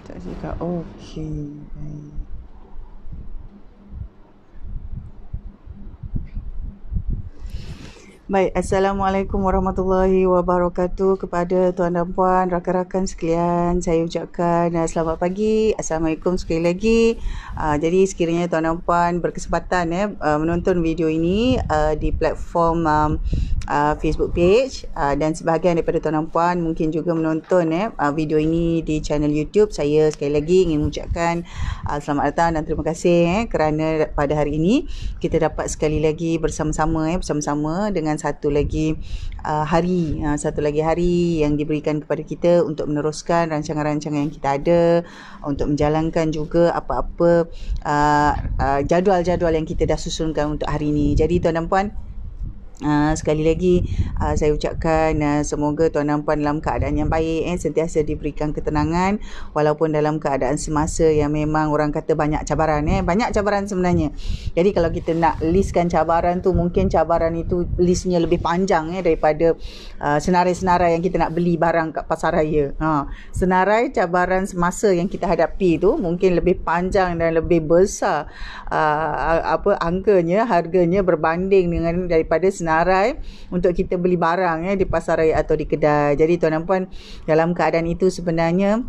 Tak cakap. Okey. Baik. Baik, Assalamualaikum warahmatullahi wabarakatuh kepada tuan dan puan, rakan-rakan sekalian. Saya ucapkan selamat pagi. Assalamualaikum sekali lagi. Jadi sekiranya tuan dan puan berkesempatan menonton video ini di platform Facebook page dan sebahagian daripada tuan dan puan mungkin juga menonton video ini di channel YouTube. Saya sekali lagi ingin mengucapkan selamat datang dan terima kasih kerana pada hari ini kita dapat sekali lagi bersama-sama dengan satu lagi hari yang diberikan kepada kita untuk meneruskan rancangan-rancangan yang kita ada, untuk menjalankan juga apa-apa jadual-jadual yang kita dah susunkan untuk hari ini. Jadi tuan dan puan, sekali lagi saya ucapkan semoga tuan dan puan dalam keadaan yang baik, sentiasa diberikan ketenangan walaupun dalam keadaan semasa yang memang orang kata banyak cabaran, banyak cabaran sebenarnya. Jadi kalau kita nak listkan cabaran tu, mungkin cabaran itu listnya lebih panjang daripada senarai-senarai yang kita nak beli barang kat pasar raya. Senarai cabaran semasa yang kita hadapi tu mungkin lebih panjang dan lebih besar angkanya, harganya berbanding dengan daripada senarai untuk kita beli barang di pasar raya atau di kedai. Jadi tuan dan puan, dalam keadaan itu sebenarnya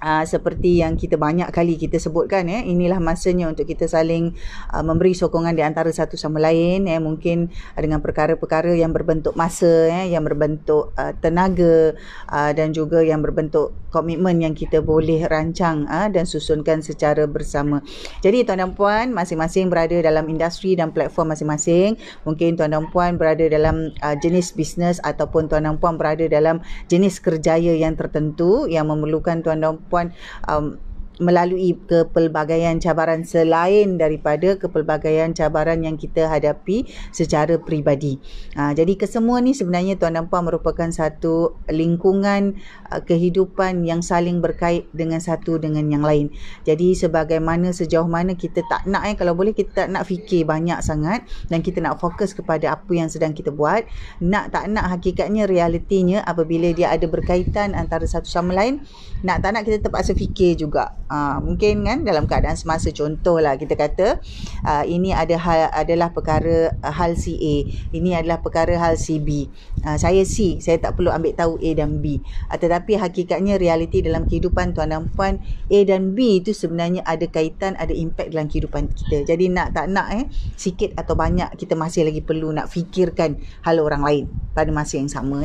seperti yang kita banyak kali kita sebutkan, inilah masanya untuk kita saling memberi sokongan di antara satu sama lain, mungkin dengan perkara-perkara yang berbentuk masa, yang berbentuk tenaga, dan juga yang berbentuk komitmen yang kita boleh rancang dan susunkan secara bersama. Jadi tuan dan puan masing-masing berada dalam industri dan platform masing-masing. Mungkin tuan dan puan berada dalam jenis bisnes ataupun tuan dan puan berada dalam jenis kerjaya yang tertentu yang memerlukan tuan dan puan melalui kepelbagaian cabaran selain daripada kepelbagaian cabaran yang kita hadapi secara peribadi. Jadi kesemua ni sebenarnya tuan dan puan merupakan satu lingkungan kehidupan yang saling berkait dengan satu dengan yang lain. Jadi sebagaimana sejauh mana kita tak nak kalau boleh kita tak nak fikir banyak sangat dan kita nak fokus kepada apa yang sedang kita buat. Tak nak hakikatnya realitinya apabila dia ada berkaitan antara satu sama lain, tak nak kita terpaksa fikir juga. Mungkin kan dalam keadaan semasa, contohlah kita kata ini adalah perkara hal si A, ini adalah perkara hal si B. Saya C, saya tak perlu ambil tahu A dan B. Tetapi hakikatnya realiti dalam kehidupan tuan dan puan, A dan B itu sebenarnya ada kaitan, ada impak dalam kehidupan kita. Jadi tak nak sikit atau banyak kita masih lagi perlu nak fikirkan hal orang lain pada masa yang sama,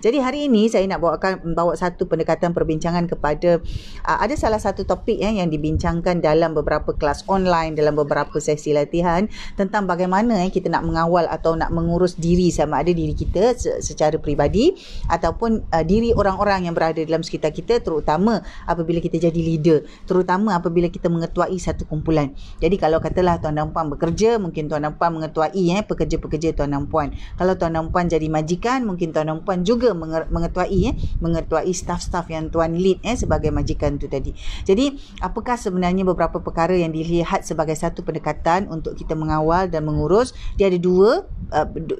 Jadi hari ini saya nak bawa satu pendekatan perbincangan kepada ada salah satu topik yang dibincangkan dalam beberapa kelas online, dalam beberapa sesi latihan tentang bagaimana kita nak mengawal atau nak mengurus diri, sama ada diri kita secara peribadi ataupun diri orang-orang yang berada dalam sekitar kita, terutama apabila kita jadi leader, terutama apabila kita mengetuai satu kumpulan. Jadi kalau katalah tuan dan puan bekerja, mungkin tuan dan puan mengetuai pekerja-pekerja tuan dan puan. Kalau tuan dan puan jadi majikan, mungkin tuan dan puan juga mengetuai staff-staff yang tuan lead sebagai majikan tu tadi. Jadi apakah sebenarnya beberapa perkara yang dilihat sebagai satu pendekatan untuk kita mengawal dan mengurus? Dia ada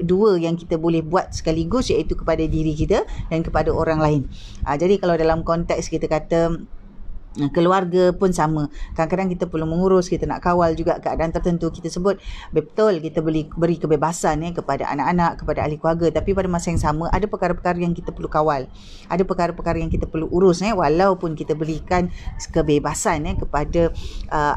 dua yang kita boleh buat sekaligus, iaitu kepada diri kita dan kepada orang lain. Jadi kalau dalam konteks kita kata keluarga pun sama. Kadang-kadang kita perlu mengurus, kita nak kawal juga keadaan tertentu. Kita sebut betul kita beri kebebasan kepada anak-anak, kepada ahli keluarga, tapi pada masa yang sama ada perkara-perkara yang kita perlu kawal, ada perkara-perkara yang kita perlu urus walaupun kita berikan kebebasan kepada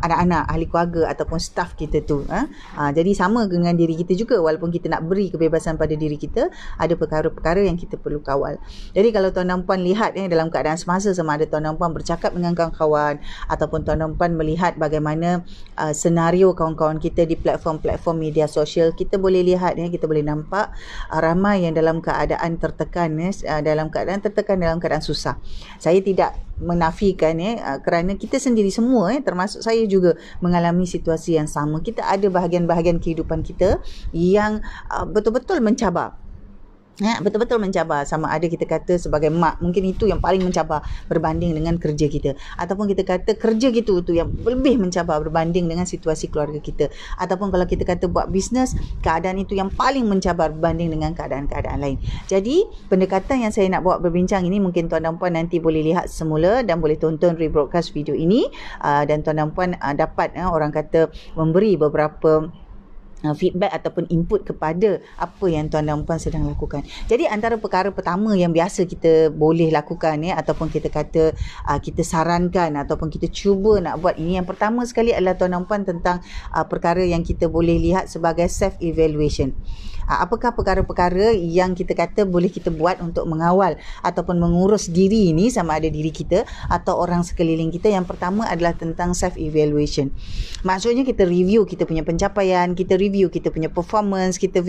anak-anak, ahli keluarga ataupun staf kita tu. Jadi sama dengan diri kita juga, walaupun kita nak beri kebebasan pada diri kita, ada perkara-perkara yang kita perlu kawal. Jadi kalau tuan dan puan lihat dalam keadaan semasa, sama ada tuan dan puan bercakap dengan kawan-kawan ataupun tuan dan puan melihat bagaimana senario kawan-kawan kita di platform-platform media sosial, kita boleh lihat kita boleh nampak ramai yang dalam keadaan tertekan, dalam keadaan susah. Saya tidak menafikan kerana kita sendiri semua termasuk saya juga mengalami situasi yang sama. Kita ada bahagian-bahagian kehidupan kita yang betul-betul mencabar. betul-betul mencabar. Sama ada kita kata sebagai mak, mungkin itu yang paling mencabar berbanding dengan kerja kita, ataupun kita kata kerja gitu tu yang lebih mencabar berbanding dengan situasi keluarga kita, ataupun kalau kita kata buat bisnes, keadaan itu yang paling mencabar berbanding dengan keadaan-keadaan lain. Jadi pendekatan yang saya nak bawa berbincang ini, mungkin tuan dan puan nanti boleh lihat semula dan boleh tonton rebroadcast video ini, dan tuan dan puan dapat orang kata memberi beberapa feedback ataupun input kepada apa yang tuan dan puan sedang lakukan. Jadi antara perkara pertama yang biasa kita boleh lakukan ataupun kita kata kita sarankan ataupun kita cuba nak buat ini, yang pertama sekali adalah tuan dan puan tentang perkara yang kita boleh lihat sebagai self evaluation. Apakah perkara-perkara yang kita kata boleh kita buat untuk mengawal ataupun mengurus diri ini, sama ada diri kita atau orang sekeliling kita. Yang pertama adalah tentang self evaluation. Maksudnya kita review kita punya pencapaian, kita review kita punya performance, kita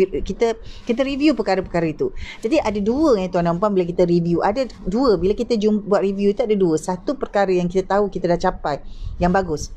review perkara-perkara itu. Jadi ada dua tuan dan puan bila kita review. Ada dua bila kita buat review itu, ada dua. Satu perkara yang kita tahu kita dah capai yang bagus.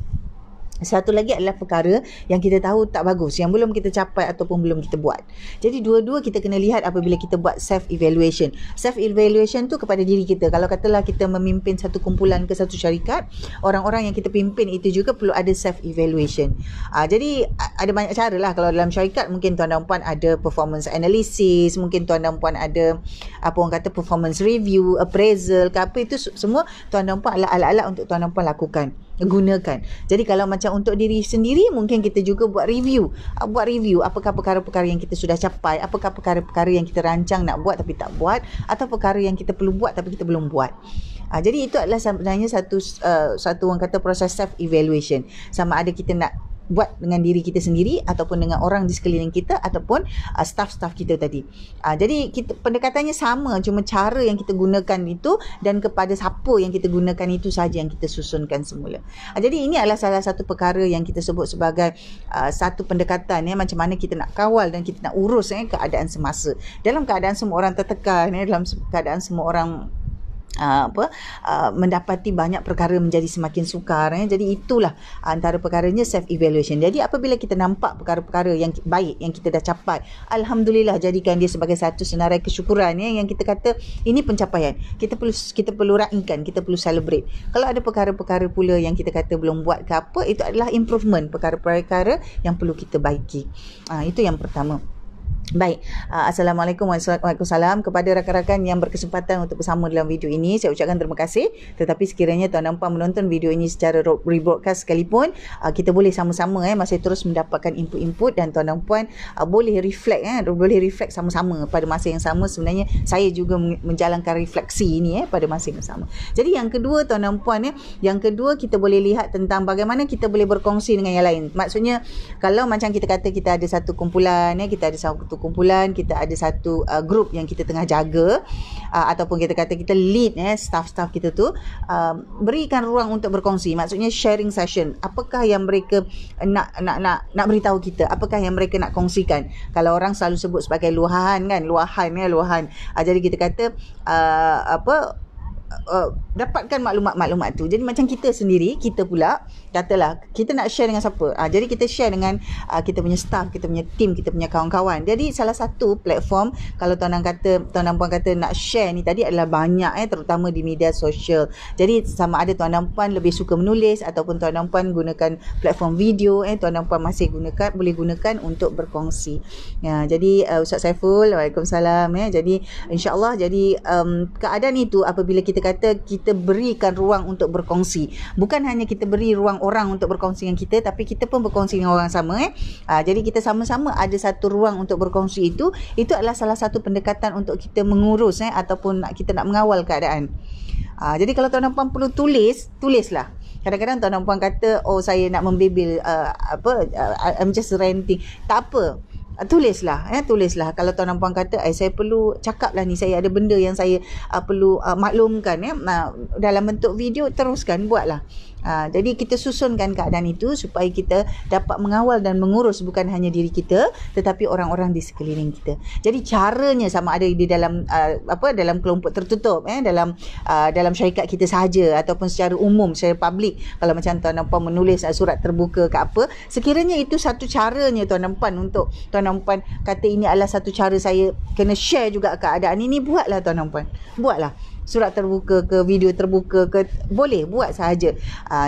Satu lagi adalah perkara yang kita tahu tak bagus, yang belum kita capai ataupun belum kita buat. Jadi dua-dua kita kena lihat apabila kita buat self evaluation. Self evaluation tu kepada diri kita. Kalau katalah kita memimpin satu kumpulan ke satu syarikat, orang-orang yang kita pimpin itu juga perlu ada self evaluation. Jadi ada banyak cara lah. Kalau dalam syarikat mungkin tuan dan puan ada performance analysis, mungkin tuan dan puan ada apa orang kata performance review, appraisal ke apa, itu semua tuan dan puan adalah alat-alat untuk tuan dan puan lakukan, gunakan. Jadi kalau macam untuk diri sendiri, mungkin kita juga buat review apakah perkara-perkara yang kita sudah capai, apakah perkara-perkara yang kita rancang nak buat tapi tak buat, atau perkara yang kita perlu buat tapi kita belum buat. Jadi itu adalah sebenarnya satu orang kata proses self evaluation. Sama ada kita nak buat dengan diri kita sendiri ataupun dengan orang di sekeliling kita ataupun staff-staff kita tadi. Jadi pendekatannya sama, cuma cara yang kita gunakan itu dan kepada siapa yang kita gunakan itu saja yang kita susunkan semula. Jadi ini adalah salah satu perkara yang kita sebut sebagai satu pendekatan macam mana kita nak kawal dan kita nak urus keadaan semasa. Dalam keadaan semua orang tertekan, dalam keadaan semua orang mendapati banyak perkara menjadi semakin sukar. Jadi itulah antara perkaranya self evaluation. Jadi apabila kita nampak perkara-perkara yang baik yang kita dah capai, alhamdulillah, jadikan dia sebagai satu senarai kesyukuran yang kita kata ini pencapaian. Kita perlu raikan, kita perlu celebrate. Kalau ada perkara-perkara pula yang kita kata belum buat ke apa, itu adalah improvement, perkara-perkara yang perlu kita baiki. Itu yang pertama. Baik, Assalamualaikum warahmatullahi wabarakatuh. Kepada rakan-rakan yang berkesempatan untuk bersama dalam video ini, saya ucapkan terima kasih. Tetapi sekiranya tuan dan puan menonton video ini secara rebroadcast sekalipun, kita boleh sama-sama masih terus mendapatkan input-input, dan tuan dan puan boleh reflect sama-sama pada masa yang sama. Sebenarnya saya juga menjalankan refleksi ini pada masa yang sama. Jadi yang kedua tuan dan puan, yang kedua kita boleh lihat tentang bagaimana kita boleh berkongsi dengan yang lain. Maksudnya kalau macam kita kata kita ada satu kumpulan, kita ada satu kumpulan, kita ada satu grup yang kita tengah jaga, ataupun kita kata kita lead staff-staff kita tu, berikan ruang untuk berkongsi. Maksudnya sharing session. Apakah yang mereka nak beritahu kita, apakah yang mereka nak kongsikan. Kalau orang selalu sebut sebagai luahan kan, luahan. Jadi kita kata dapatkan maklumat-maklumat tu. Jadi macam kita sendiri, kita pula katalah kita nak share dengan siapa, jadi kita share dengan kita punya staff, kita punya team, kita punya kawan-kawan. Jadi salah satu platform kalau tuan dan puan kata nak share ni tadi adalah banyak, terutama di media sosial. Jadi sama ada tuan dan puan lebih suka menulis ataupun tuan dan puan gunakan platform video, tuan dan puan masih boleh gunakan untuk berkongsi. Jadi Ustaz Saiful, Waalaikumsalam. Jadi insya-Allah, jadi keadaan itu apabila kita kata kita berikan ruang untuk berkongsi, bukan hanya kita beri ruang orang untuk berkongsi dengan kita, tapi kita pun berkongsi dengan orang sama. Jadi kita sama-sama ada satu ruang untuk berkongsi. Itu adalah salah satu pendekatan untuk kita mengurus ataupun kita nak mengawal keadaan. Jadi kalau tuan dan puan perlu tulislah. Kadang-kadang tuan dan puan kata, saya nak membebel, I'm just ranting. Tak apa. Tulislah. Kalau tuan dan puan kata saya perlu cakap lah ni, saya ada benda yang saya perlu maklumkan, dalam bentuk video, teruskan buatlah. Jadi kita susunkan keadaan itu supaya kita dapat mengawal dan mengurus bukan hanya diri kita tetapi orang-orang di sekeliling kita. Jadi caranya sama ada di dalam dalam kelompok tertutup, dalam syarikat kita sahaja ataupun secara umum, secara publik. Kalau macam tuan dan puan menulis surat terbuka ke apa, sekiranya itu satu caranya tuan dan puan untuk tuan dan puan kata ini adalah satu cara saya kena share juga keadaan ini, buatlah tuan dan puan. Buatlah surat terbuka ke, video terbuka ke, boleh buat sahaja.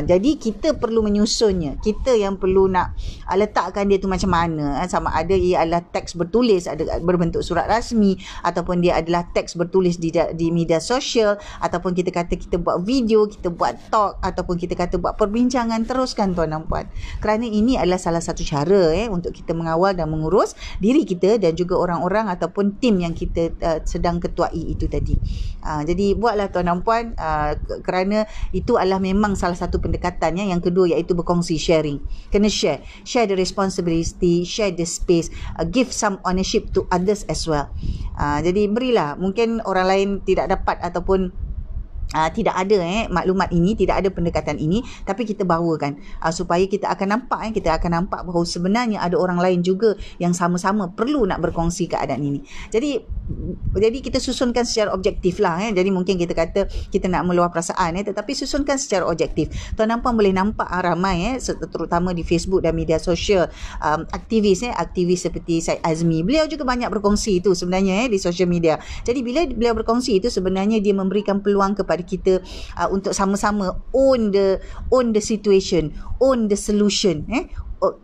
Jadi kita perlu menyusunnya. Kita yang perlu nak letakkan dia tu macam mana. Sama ada ia adalah teks bertulis, ada berbentuk surat rasmi, ataupun dia adalah teks bertulis di media sosial, ataupun kita kata kita buat video, kita buat talk, ataupun kita kata buat perbincangan. Teruskan tuan dan puan. Kerana ini adalah salah satu cara untuk kita mengawal dan mengurus diri kita dan juga orang-orang ataupun tim yang kita sedang ketuai itu tadi. Jadi buatlah tuan dan puan, kerana itu adalah memang salah satu pendekatannya. Yang kedua iaitu berkongsi, sharing. Kena share the responsibility, share the space, give some ownership to others as well. Jadi berilah, mungkin orang lain tidak dapat ataupun tidak ada maklumat ini, tidak ada pendekatan ini, tapi kita bawakan supaya kita akan nampak bahawa sebenarnya ada orang lain juga yang sama-sama perlu nak berkongsi keadaan ini. Jadi kita susunkan secara objektif lah. Jadi mungkin kita kata kita nak meluah perasaan, tetapi susunkan secara objektif. Tuan dan puan boleh nampak ramai terutama di Facebook dan media sosial, aktivis seperti Syed Azmi. Beliau juga banyak berkongsi itu sebenarnya di social media. Jadi bila beliau berkongsi itu sebenarnya dia memberikan peluang kepada kita untuk sama-sama own the situation, own the solution.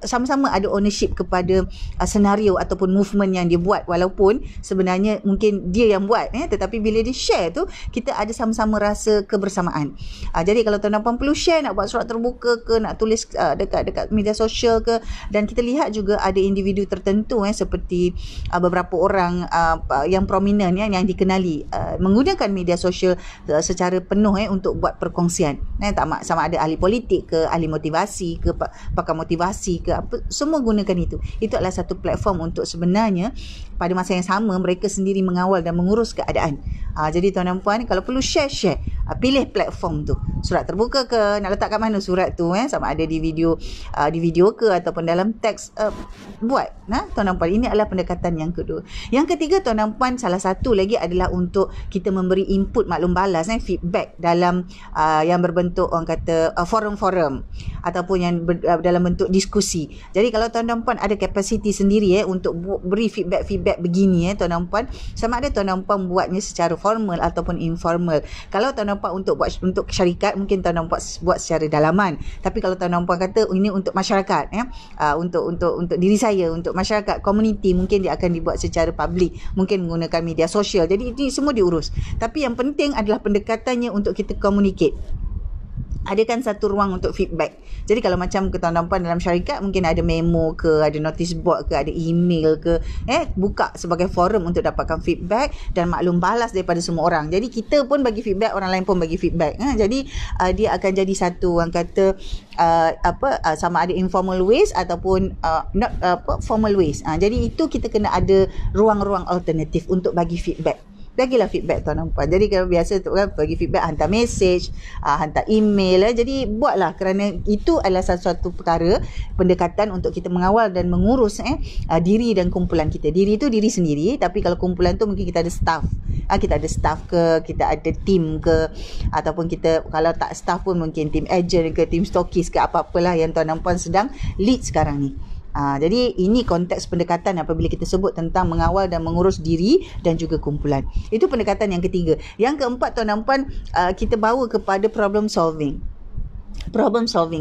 Sama-sama ada ownership kepada senario ataupun movement yang dia buat, walaupun sebenarnya mungkin dia yang buat, tetapi bila dia share tu kita ada sama-sama rasa kebersamaan. Jadi kalau tuan dan puan perlu share, nak buat surat terbuka ke, nak tulis dekat media sosial ke, dan kita lihat juga ada individu tertentu seperti beberapa orang yang prominent yang dikenali menggunakan media sosial secara penuh untuk buat perkongsian. Sama ada ahli politik ke, ahli motivasi ke, pakar motivasi ke apa, semua gunakan itu. Itu adalah satu platform untuk sebenarnya pada masa yang sama mereka sendiri mengawal dan mengurus keadaan. Jadi tuan dan puan, kalau perlu share. Pilih platform tu. Surat terbuka ke, nak letak kat mana surat tu, sama ada di video ke ataupun dalam teks, buat. Tuan dan puan, ini adalah pendekatan yang kedua. Yang ketiga tuan dan puan, salah satu lagi adalah untuk kita memberi input maklum balas, feedback dalam yang berbentuk orang kata forum-forum ataupun yang dalam bentuk diskusi. Jadi kalau tuan dan puan ada kapasiti sendiri untuk beri feedback begini, tuan dan puan, sama ada tuan dan puan buatnya secara formal ataupun informal. Kalau tuan dan puan untuk syarikat, mungkin tuan dan puan buat secara dalaman. Tapi kalau tuan dan puan kata ini untuk masyarakat, untuk diri saya, untuk masyarakat, komuniti, mungkin dia akan dibuat secara publik, mungkin menggunakan media sosial. Jadi ini semua diurus. Tapi yang penting adalah pendekatannya untuk kita communicate. Adakan satu ruang untuk feedback. Jadi kalau macam tuan dan puan dalam syarikat, mungkin ada memo ke, ada notice board ke, ada email ke, buka sebagai forum untuk dapatkan feedback dan maklum balas daripada semua orang. Jadi kita pun bagi feedback, orang lain pun bagi feedback. Jadi dia akan jadi satu, orang kata sama ada informal ways ataupun not formal ways. Jadi itu kita kena ada ruang-ruang alternatif untuk bagi feedback. Bagilah feedback tuan dan puan. Jadi kalau biasa tu kan bagi feedback, hantar message, hantar email. Jadi buatlah, kerana itu adalah satu perkara pendekatan untuk kita mengawal dan mengurus diri dan kumpulan kita. Diri itu diri sendiri, tapi kalau kumpulan tu mungkin kita ada staff. Kita ada staff ke, kita ada team ke, ataupun kita kalau tak staff pun mungkin team agent ke, team stokis ke, apa-apalah yang tuan dan puan sedang lead sekarang ni. Jadi ini konteks pendekatan apabila kita sebut tentang mengawal dan mengurus diri dan juga kumpulan. Itu pendekatan yang ketiga. Yang keempat tuan dan puan, kita bawa kepada problem solving.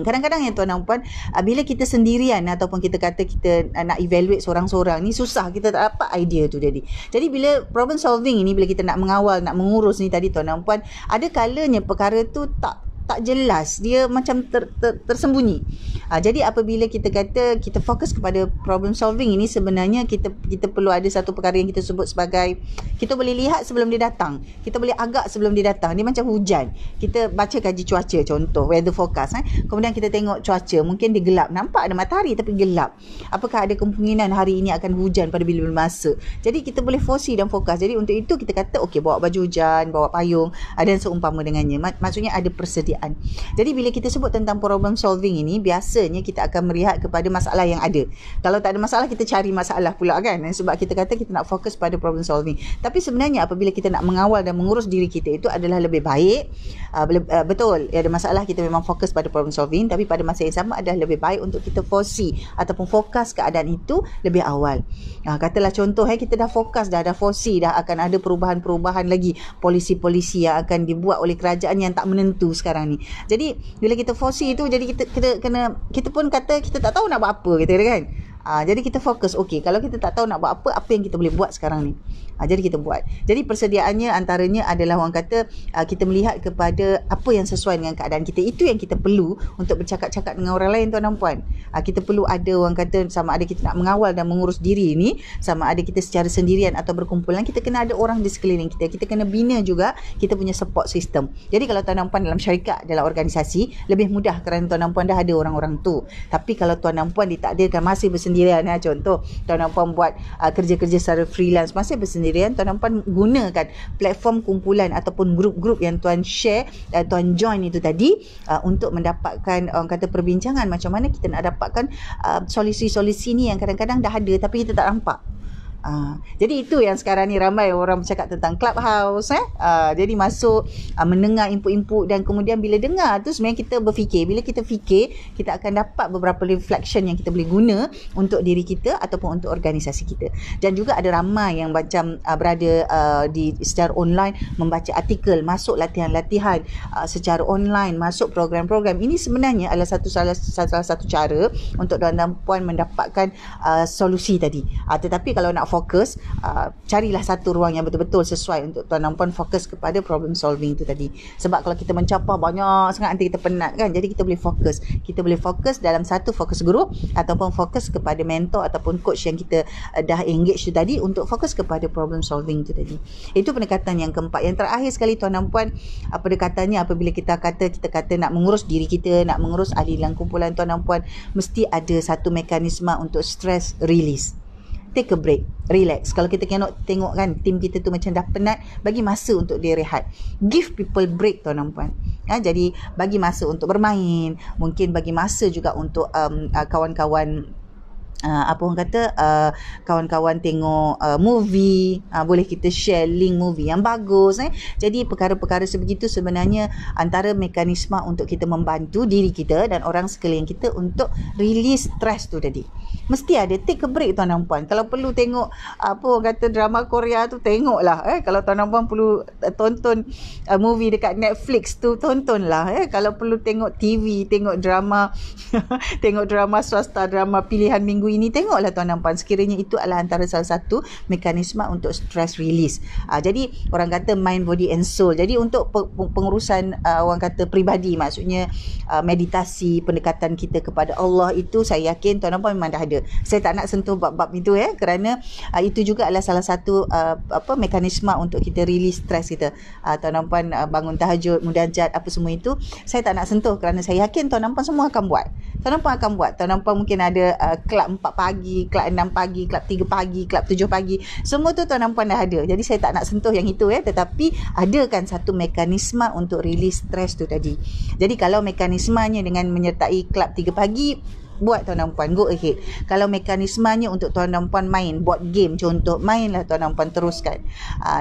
Kadang-kadang tuan dan puan, bila kita sendirian ataupun kita kata kita nak evaluate seorang-seorang ni, susah, kita tak dapat idea tu jadi bila problem solving ini, bila kita nak mengawal, nak mengurus ni tadi tuan dan puan, ada kalanya perkara tu tak jelas, dia macam tersembunyi. Jadi apabila kita kata kita fokus kepada problem solving ini, sebenarnya kita perlu ada satu perkara yang kita sebut sebagai, kita boleh lihat sebelum dia datang, kita boleh agak sebelum dia datang. Dia macam hujan, kita baca kaji cuaca, contoh weather forecast, kemudian kita tengok cuaca, mungkin dia gelap, nampak ada matahari tapi gelap, apakah ada kemungkinan hari ini akan hujan pada bila-bila masa. Jadi kita boleh foresee dan fokus. Jadi untuk itu kita kata okey, bawa baju hujan, bawa payung, dan seumpama dengannya. Maksudnya ada persediaan. Jadi bila kita sebut tentang problem solving ini, biasanya kita akan melihat kepada masalah yang ada. Kalau tak ada masalah, kita cari masalah pula kan, sebab kita kata kita nak fokus pada problem solving. Tapi sebenarnya apabila kita nak mengawal dan mengurus diri kita, itu adalah lebih baik. Betul, ada masalah, kita memang fokus pada problem solving, tapi pada masa yang sama adalah lebih baik untuk kita foresee ataupun fokus keadaan itu lebih awal. Katalah contoh, kita dah fokus, dah foresee, dah akan ada perubahan-perubahan lagi, polisi-polisi yang akan dibuat oleh kerajaan yang tak menentu sekarang ni. Jadi bila kita foresee itu, jadi kita pun kata kita tak tahu nak buat apa, kita kata kan. Jadi kita fokus, okey, kalau kita tak tahu nak buat apa yang kita boleh buat sekarang ni. Jadi kita buat. Jadi persediaannya antaranya adalah orang kata kita melihat kepada apa yang sesuai dengan keadaan kita. Itu yang kita perlu untuk bercakap-cakap dengan orang lain, tuan dan puan. Kita perlu ada orang kata, sama ada kita nak mengawal dan mengurus diri ni, sama ada kita secara sendirian atau berkumpulan, kita kena ada orang di sekeliling kita. Kita kena bina juga kita punya support system. Jadi kalau tuan dan puan dalam syarikat, dalam organisasi, lebih mudah kerana tuan dan puan dah ada orang-orang tu. Tapi kalau tuan dan puan ditakdirkan masih bersendirian, contoh tuan dan puan buat kerja-kerja secara freelance, masih bersendirian, tuan dan puan gunakan platform kumpulan ataupun grup-grup yang tuan share, tuan join itu tadi, untuk mendapatkan orang kata perbincangan macam mana kita nak dapatkan solusi-solusi ni yang kadang-kadang dah ada tapi kita tak nampak. Jadi itu yang sekarang ni ramai orang bercakap tentang Clubhouse. Jadi masuk, mendengar input-input, dan kemudian bila dengar tu sebenarnya kita berfikir. Bila kita fikir, kita akan dapat beberapa reflection yang kita boleh guna untuk diri kita ataupun untuk organisasi kita. Dan juga ada ramai yang macam berada di secara online, membaca artikel, masuk latihan-latihan secara online, masuk program-program. Ini sebenarnya adalah salah satu cara untuk tuan dan puan mendapatkan solusi tadi. Tetapi kalau nak fokus, carilah satu ruang yang betul-betul sesuai untuk tuan dan puan fokus kepada problem solving tu tadi. Sebab kalau kita mencapar banyak sangat, nanti kita penat kan. Jadi kita boleh fokus. Kita boleh fokus dalam satu fokus group ataupun fokus kepada mentor ataupun coach yang kita dah engage tu tadi untuk fokus kepada problem solving tu tadi. Itu pendekatan yang keempat. Yang terakhir sekali tuan dan puan, pendekatannya apabila kita kata nak mengurus diri kita, nak mengurus ahli dalam kumpulan, tuan dan puan mesti ada satu mekanisme untuk stress release. Take a break, relax. Kalau kita tengok kan, tim kita tu macam dah penat, bagi masa untuk dia rehat. Give people break, tuan dan puan. Jadi bagi masa untuk bermain, mungkin bagi masa juga untuk kawan-kawan, apa orang kata, kawan-kawan tengok movie, boleh kita share link movie yang bagus. Jadi perkara-perkara sebegitu sebenarnya antara mekanisme untuk kita membantu diri kita dan orang sekeliling kita untuk release stress tu tadi. Mesti ada take a break, tuan dan puan. Kalau perlu tengok apa orang kata drama Korea tu, tengoklah. Kalau tuan dan puan perlu tonton movie dekat Netflix tu, tontonlah. Kalau perlu tengok TV, tengok drama tengok drama swasta, drama pilihan minggu ini, tengoklah tuan dan puan. Sekiranya itu adalah antara salah satu mekanisme untuk stress release. Jadi orang kata mind, body and soul. Jadi untuk pengurusan orang kata peribadi, maksudnya meditasi, pendekatan kita kepada Allah, itu saya yakin tuan dan puan memang dah ada. Saya tak nak sentuh bab-bab itu kerana itu juga adalah salah satu mekanisme untuk kita release stress kita. Tuan dan puan bangun tahajud, munajat, apa semua itu saya tak nak sentuh kerana saya yakin tuan dan puan semua akan buat. Tuan dan puan akan buat. Tuan dan puan mungkin ada kelab 4 pagi, kelab 6 pagi, kelab 3 pagi, kelab 7 pagi. Semua tu tuan dan puan dah ada. Jadi saya tak nak sentuh yang itu tetapi adakan satu mekanisme untuk release stress tu tadi. Jadi kalau mekanismenya dengan menyertai kelab 3 pagi, buat tuan dan puan, go ahead. Kalau mekanismenya untuk tuan dan puan main board game contoh, mainlah tuan dan puan, teruskan.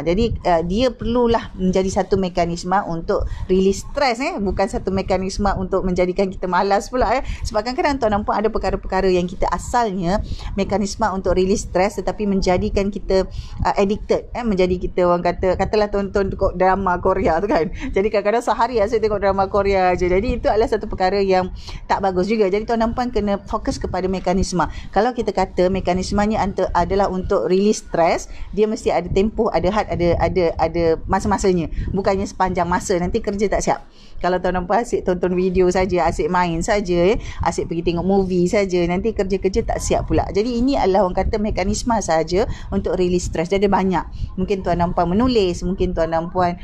Jadi dia perlulah menjadi satu mekanisme untuk release stress, bukan satu mekanisme untuk menjadikan kita malas pula. Sebab kadang-kadang tuan dan puan ada perkara-perkara yang kita asalnya mekanisme untuk release stress tetapi menjadikan kita addicted, menjadi kita orang katalah tonton drama Korea tu kan. Jadi kadang-kadang sehari saya tengok drama Korea je. Jadi itu adalah satu perkara yang tak bagus juga. Jadi tuan dan puan kena kena fokus kepada mekanisme. Kalau kita kata mekanismenya adalah untuk release stress, dia mesti ada tempoh, ada had, ada masa-masanya. Bukannya sepanjang masa nanti kerja tak siap. Kalau tuan-tuan asyik tonton video saja, asyik main saja, asyik pergi tengok movie saja, nanti kerja-kerja tak siap pula. Jadi ini adalah orang kata mekanisme saja untuk release stress. Jadi banyak. Mungkin tuan-tuan menulis, mungkin tuan-tuan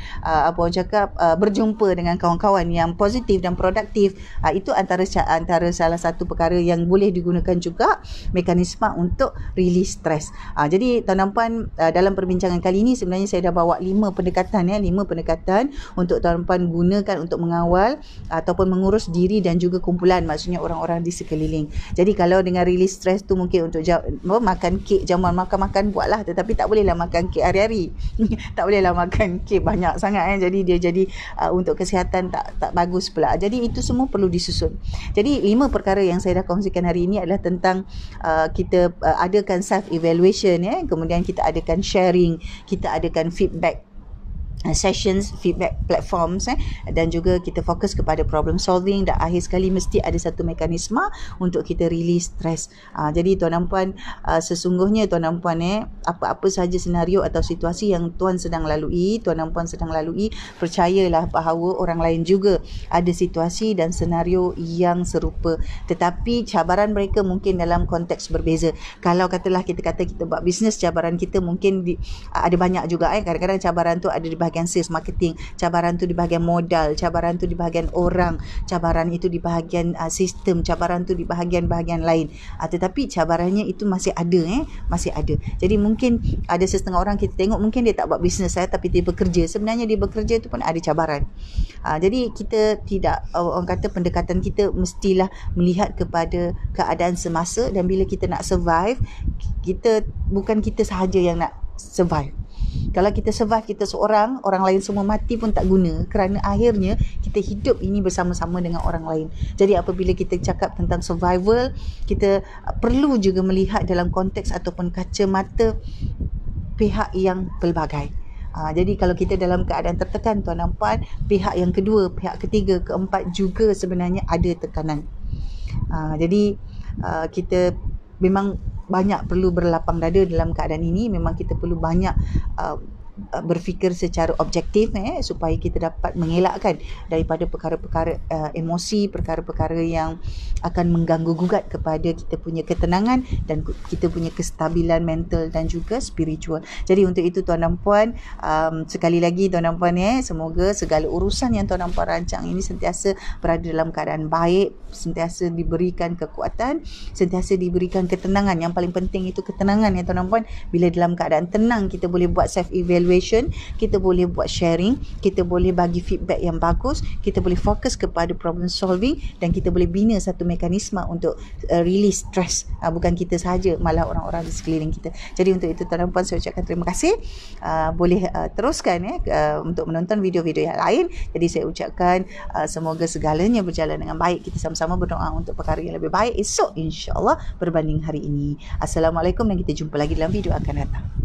berjumpa dengan kawan-kawan yang positif dan produktif. Itu antara salah satu perkara yang boleh digunakan juga mekanisme untuk release stress. Jadi tuan-tuan dalam perbincangan kali ini sebenarnya saya dah bawa 5 pendekatan untuk tuan-tuan gunakan untuk mengawal ataupun mengurus diri dan juga kumpulan, maksudnya orang-orang di sekeliling. Jadi kalau dengan release stress tu mungkin untuk makan kek, jamuan makan buatlah, tetapi tak bolehlah makan kek hari-hari. Tak bolehlah makan kek banyak sangat jadi dia jadi untuk kesihatan tak bagus pula. Jadi itu semua perlu disusun. Jadi 5 perkara yang saya dah kongsikan hari ini adalah tentang kita adakan self evaluation, kemudian kita adakan sharing, kita adakan feedback sessions, feedback platforms, dan juga kita fokus kepada problem solving, dan akhir sekali mesti ada satu mekanisme untuk kita release stress. Jadi tuan-tuan puan, sesungguhnya tuan-tuan puan, apa-apa sahaja senario atau situasi yang tuan sedang lalui, tuan-tuan puan sedang lalui, percayalah bahawa orang lain juga ada situasi dan senario yang serupa, tetapi cabaran mereka mungkin dalam konteks berbeza. Kalau katalah kita buat bisnes, cabaran kita mungkin ada banyak juga. Kadang-kadang cabaran tu ada di bahagian sales marketing, cabaran tu di bahagian modal, cabaran tu di bahagian orang, cabaran itu di bahagian sistem, cabaran tu di bahagian-bahagian lain. Tetapi cabarannya itu masih ada, masih ada. Jadi mungkin ada setengah orang kita tengok mungkin dia tak buat bisnes tapi dia bekerja. Sebenarnya dia bekerja itu pun ada cabaran. Jadi kita tidak, orang kata pendekatan kita mestilah melihat kepada keadaan semasa, dan bila kita nak survive, bukan kita sahaja yang nak survive. Kalau kita survive kita seorang, orang lain semua mati pun tak guna, kerana akhirnya kita hidup ini bersama-sama dengan orang lain. Jadi apabila kita cakap tentang survival, kita perlu juga melihat dalam konteks ataupun kacamata pihak yang pelbagai. Jadi kalau kita dalam keadaan tertekan, tuan-tuan puan, pihak yang kedua, pihak ketiga, keempat juga sebenarnya ada tekanan. Jadi kita memang banyak perlu berlapang dada dalam keadaan ini. Memang kita perlu banyak berfikir secara objektif, supaya kita dapat mengelakkan daripada perkara-perkara emosi, perkara-perkara yang akan mengganggu gugat kepada kita punya ketenangan dan kita punya kestabilan mental dan juga spiritual. Jadi untuk itu tuan-tuan puan, sekali lagi tuan-tuan puan, semoga segala urusan yang tuan-tuan puan rancang ini sentiasa berada dalam keadaan baik, sentiasa diberikan kekuatan, sentiasa diberikan ketenangan. Yang paling penting itu ketenangan, ya tuan-tuan puan. Bila dalam keadaan tenang, kita boleh buat self evaluation, kita boleh buat sharing, kita boleh bagi feedback yang bagus, kita boleh fokus kepada problem solving, dan kita boleh bina satu mekanisme untuk release stress. Bukan kita sahaja, malah orang-orang di sekeliling kita. Jadi untuk itu tuan-tuan puan, saya ucapkan terima kasih. Boleh teruskan untuk menonton video-video yang lain. Jadi saya ucapkan semoga segalanya berjalan dengan baik. Kita sama-sama berdoa untuk perkara yang lebih baik esok, insya-Allah, berbanding hari ini. Assalamualaikum, dan kita jumpa lagi dalam video akan datang.